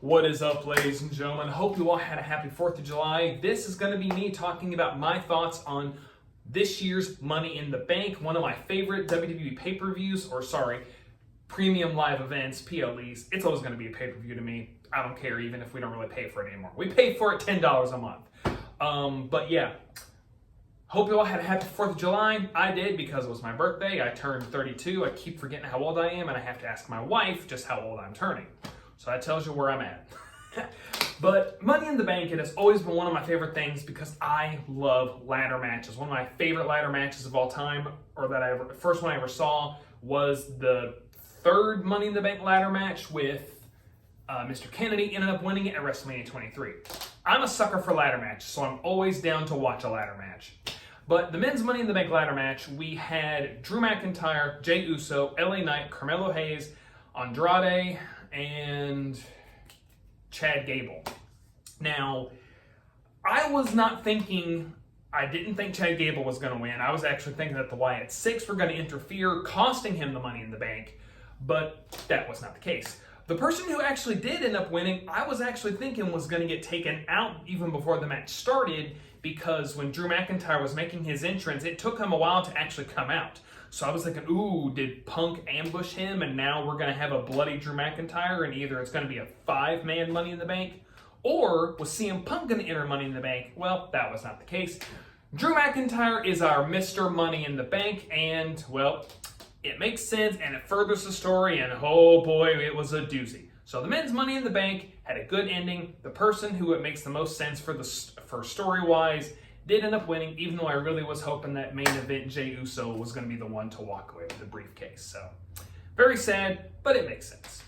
What is up, ladies and gentlemen? Hope you all had a happy 4th of July. This is going to be me talking about my thoughts on this year's Money in the Bank, one of my favorite WWE pay-per-views, premium live events, PLEs. It's always going to be a pay-per-view to me. I don't care even if we don't really pay for it anymore. We pay for it $10 a month. But yeah, hope you all had a happy 4th of July. I did because it was my birthday. I turned 32. I keep forgetting how old I am, and I have to ask my wife just how old I'm turning. So that tells you where I'm at. But Money in the Bank, it has always been one of my favorite things because I love ladder matches. One of my favorite ladder matches of all time, or that first one I ever saw, was the third Money in the Bank ladder match with Mr. Kennedy. Ended up winning it at WrestleMania 23. I'm a sucker for ladder matches, so I'm always down to watch a ladder match. But the men's Money in the Bank ladder match, we had Drew McIntyre, Jey Uso, LA Knight, Carmelo Hayes, Andrade, and Chad Gable. Now, I didn't think Chad Gable was going to win. I was actually thinking that the Wyatt Six were going to interfere, costing him the Money in the Bank, but that was not the case. The person who actually did end up winning, I was actually thinking was going to get taken out even before the match started, because when Drew McIntyre was making his entrance, it took him a while to actually come out. So I was thinking, ooh, did Punk ambush him and now we're going to have a bloody Drew McIntyre and either it's going to be a 5-man Money in the Bank, or was CM Punk going to enter Money in the Bank? Well, that was not the case. Drew McIntyre is our Mr. Money in the Bank, and, well, it makes sense and it furthers the story, and oh boy, it was a doozy. So the men's Money in the Bank had a good ending. The person who it makes the most sense for story-wise did end up winning, even though I really was hoping that main event Jey Uso was going to be the one to walk away with the briefcase. So, very sad, but it makes sense.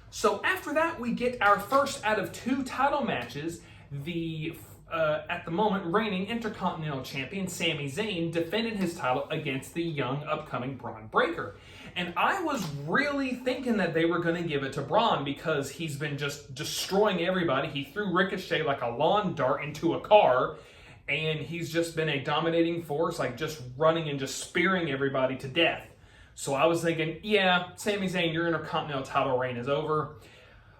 So after that, we get our first out of 2 title matches. The, at the moment, reigning Intercontinental Champion Sami Zayn defended his title against the young, upcoming Braun Breaker. And I was really thinking that they were going to give it to Braun because he's been just destroying everybody. He threw Ricochet like a lawn dart into a car, and he's just been a dominating force, like just running and just spearing everybody to death. So I was thinking, yeah, Sami Zayn, your Intercontinental title reign is over.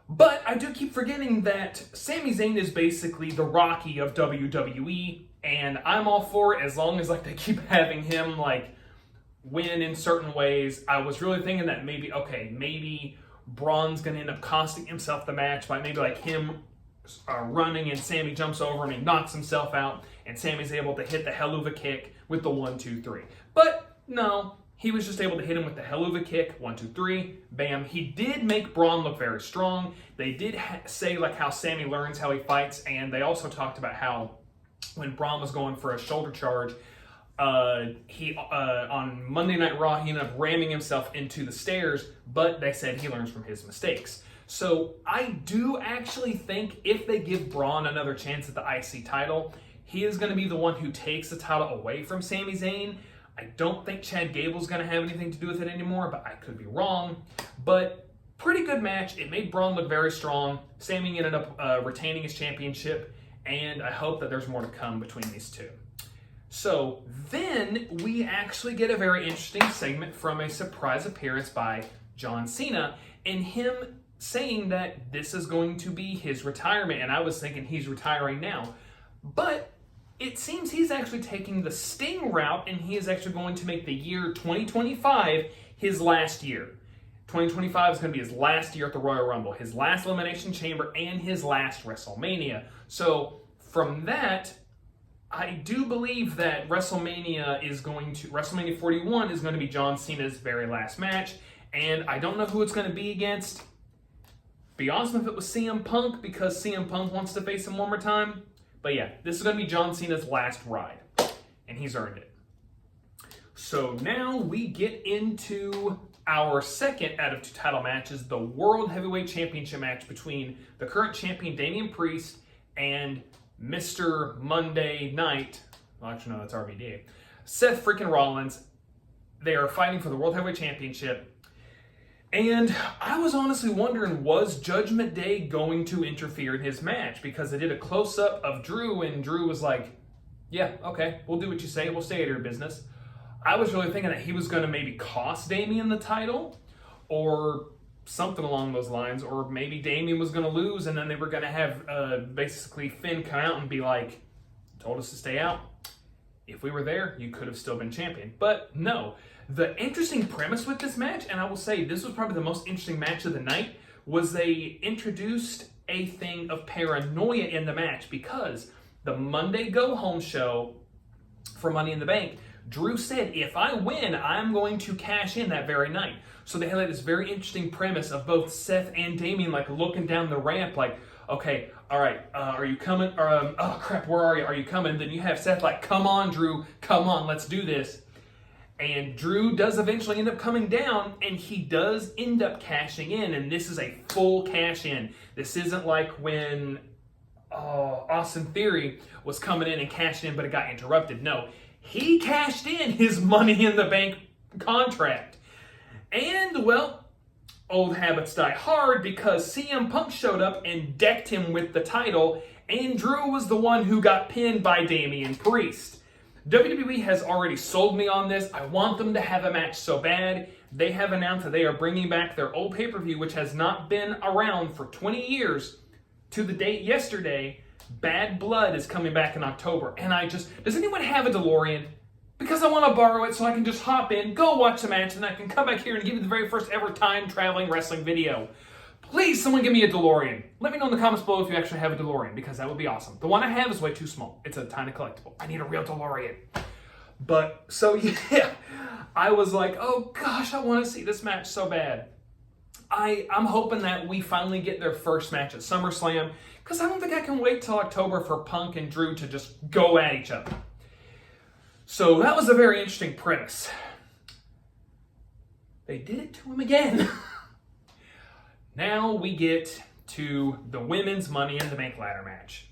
But I do keep forgetting that Sami Zayn is basically the Rocky of WWE, and I'm all for it as long as they keep having him win in certain ways. I was really thinking that maybe Braun's going to end up costing himself the match by maybe him running and Sammy jumps over him and knocks himself out, and Sammy's able to hit the Helluva Kick with the 1, 2, 3. But no, he was just able to hit him with the Helluva Kick, 1, 2, 3, bam. He did make Braun look very strong. They did say how Sammy learns how he fights, and they also talked about how when Braun was going for a shoulder charge, on Monday Night Raw, he ended up ramming himself into the stairs, but they said he learns from his mistakes. So I do actually think if they give Braun another chance at the IC title, he is going to be the one who takes the title away from Sami Zayn. I don't think Chad Gable's going to have anything to do with it anymore, but I could be wrong. But pretty good match. It made Braun look very strong. Sami ended up retaining his championship, and I hope that there's more to come between these two. So then we actually get a very interesting segment from a surprise appearance by John Cena, and him saying that this is going to be his retirement, and I was thinking he's retiring now. But it seems he's actually taking the Sting route, and he is actually going to make the year 2025 his last year. 2025 is going to be his last year at the Royal Rumble, his last Elimination Chamber, and his last WrestleMania. So from that, I do believe that WrestleMania 41 is going to be John Cena's very last match, and I don't know who it's going to be against. Be awesome if it was CM Punk, because CM Punk wants to face him one more time. But yeah, this is going to be John Cena's last ride, and he's earned it. So now we get into our second out of 2 title matches, the World Heavyweight Championship match between the current champion Damian Priest and Mr. Monday Night, well, actually no, that's RVD, Seth freaking Rollins. They are fighting for the World Heavyweight Championship. And I was honestly wondering, was Judgment Day going to interfere in his match? Because they did a close-up of Drew, and Drew was like, yeah, okay, we'll do what you say. We'll stay at your business. I was really thinking that he was going to maybe cost Damian the title, or something along those lines, or maybe Damian was going to lose, and then they were going to have basically Finn come out and be like, told us to stay out. If we were there, you could have still been champion. But no. The interesting premise with this match, and I will say this was probably the most interesting match of the night, was they introduced a thing of paranoia in the match, because the Monday Go Home show for Money in the Bank, Drew said, if I win, I'm going to cash in that very night. So they had like this very interesting premise of both Seth and Damian like looking down the ramp like, okay, all right, are you coming? Or, oh crap, where are you? Are you coming? And then you have Seth like, come on, Drew, come on, let's do this. And Drew does eventually end up coming down, and he does end up cashing in, and this is a full cash in. This isn't like when Austin Theory was coming in and cashing in, but it got interrupted. No, he cashed in his Money in the Bank contract. And, well, old habits die hard, because CM Punk showed up and decked him with the title, and Drew was the one who got pinned by Damian Priest. WWE has already sold me on this. I want them to have a match so bad. They have announced that they are bringing back their old pay-per-view, which has not been around for 20 years, to the date yesterday. Bad Blood is coming back in October. And does anyone have a DeLorean? Because I want to borrow it so I can just hop in, go watch the match, and I can come back here and give you the very first ever time-traveling wrestling video. Please, someone give me a DeLorean. Let me know in the comments below if you actually have a DeLorean, because that would be awesome. The one I have is way too small. It's a tiny collectible. I need a real DeLorean. But, so yeah, I was like, oh gosh, I want to see this match so bad. I'm hoping that we finally get their first match at SummerSlam, because I don't think I can wait till October for Punk and Drew to just go at each other. So that was a very interesting premise. They did it to him again. Now we get to the women's Money in the Bank ladder match.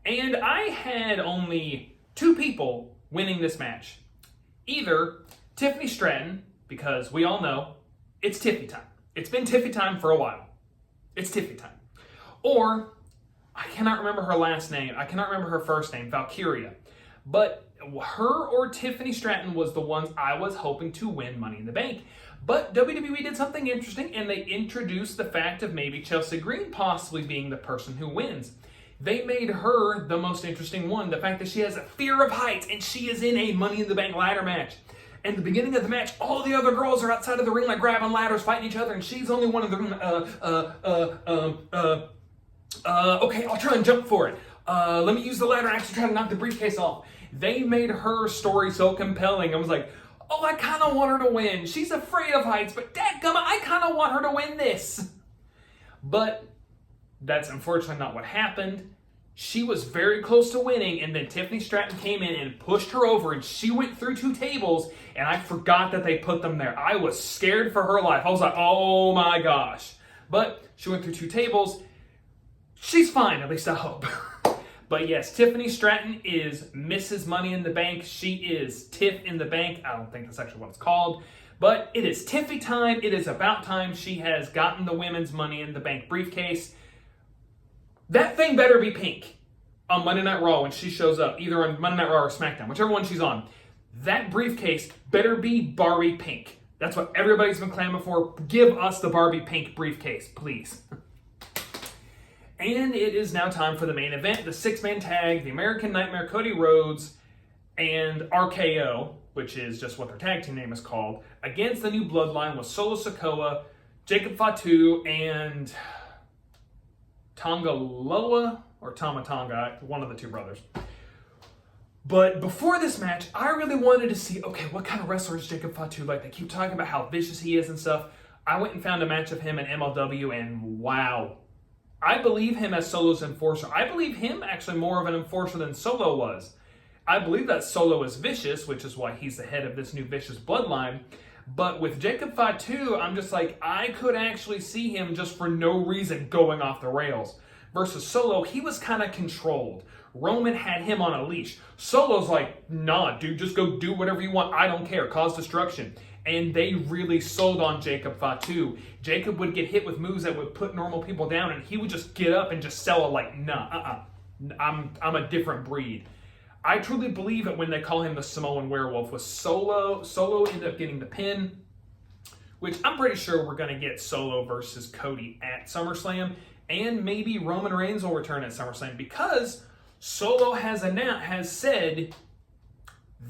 And I had only two people winning this match. Either Tiffany Stratton, because we all know it's Tiffy time. It's been Tiffy time for a while. It's Tiffy time. Or, I cannot remember her last name. I cannot remember her first name, Valkyria. But her or Tiffany Stratton was the ones I was hoping to win Money in the Bank. But WWE did something interesting, and they introduced the fact of maybe Chelsea Green possibly being the person who wins. They made her the most interesting one. The fact that she has a fear of heights, and she is in a Money in the Bank ladder match. And the beginning of the match, all the other girls are outside of the ring like grabbing ladders, fighting each other, and she's only one of them. Okay, I'll try and jump for it. Let me use the ladder and actually try to knock the briefcase off. They made her story so compelling. I was like, oh, I kind of want her to win. She's afraid of heights, but dadgummit, I kind of want her to win this. But that's unfortunately not what happened. She was very close to winning, and then Tiffany Stratton came in and pushed her over, and she went through two tables, and I forgot that they put them there. I was scared for her life. I was like, oh my gosh. But she went through two tables. She's fine, at least I hope. But yes, Tiffany Stratton is Mrs. Money in the Bank. She is Tiff in the Bank. I don't think that's actually what it's called. But it is Tiffy time. It is about time she has gotten the women's Money in the Bank briefcase. That thing better be pink on Monday Night Raw when she shows up, either on Monday Night Raw or SmackDown, whichever one she's on. That briefcase better be Barbie pink. That's what everybody's been clamoring for. Give us the Barbie pink briefcase, please. And it is now time for the main event, the six-man tag, the American Nightmare Cody Rhodes and RKO, which is just what their tag team name is called, against the New Bloodline with Solo Sikoa, Jacob Fatu, and Tonga Loa, or Tama Tonga, one of the two brothers. But before this match, I really wanted to see, okay, what kind of wrestler is Jacob Fatu like? They keep talking about how vicious he is and stuff. I went and found a match of him in MLW, and wow. I believe him as Solo's enforcer. I believe him actually more of an enforcer than Solo was. I believe that Solo is vicious, which is why he's the head of this new vicious bloodline. But with Jacob Fatu, I'm just like, I could actually see him just for no reason going off the rails. Versus Solo, he was kind of controlled. Roman had him on a leash. Solo's like, nah, dude, just go do whatever you want. I don't care. Cause destruction. And they really sold on Jacob Fatu. Jacob would get hit with moves that would put normal people down, and he would just get up and just sell it like, nah, I'm a different breed. I truly believe that when they call him the Samoan Werewolf, with Solo ended up getting the pin, which I'm pretty sure we're going to get Solo versus Cody at SummerSlam, and maybe Roman Reigns will return at SummerSlam, because Solo has said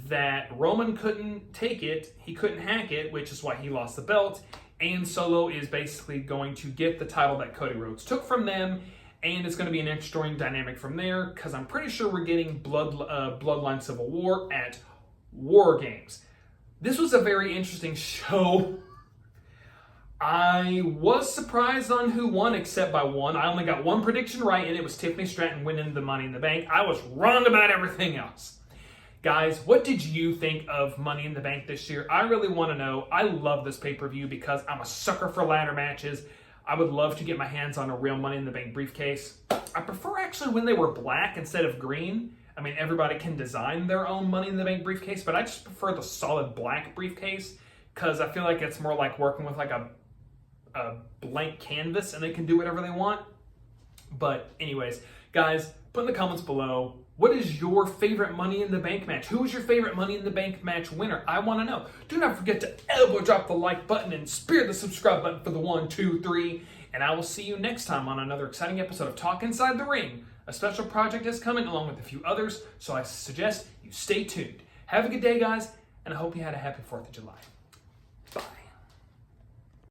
that Roman couldn't take it, he couldn't hack it, which is why he lost the belt, and Solo is basically going to get the title that Cody Rhodes took from them, and it's going to be an interesting dynamic from there, because I'm pretty sure we're getting Bloodline Civil War at War Games. This was a very interesting show. I was surprised on who won, except by one. I only got one prediction right, and it was Tiffany Stratton winning the Money in the Bank. I was wrong about everything else. Guys, what did you think of Money in the Bank this year? I really want to know. I love this pay-per-view because I'm a sucker for ladder matches. I would love to get my hands on a real Money in the Bank briefcase. I prefer actually when they were black instead of green. I mean, everybody can design their own Money in the Bank briefcase, but I just prefer the solid black briefcase because I feel like it's more like working with like a blank canvas and they can do whatever they want. But anyways, guys, put in the comments below, what is your favorite Money in the Bank match? Who is your favorite Money in the Bank match winner? I want to know. Do not forget to elbow drop the like button and spear the subscribe button for the 1, 2, 3. And I will see you next time on another exciting episode of Talk Inside the Ring. A special project is coming along with a few others, so I suggest you stay tuned. Have a good day, guys, and I hope you had a happy 4th of July.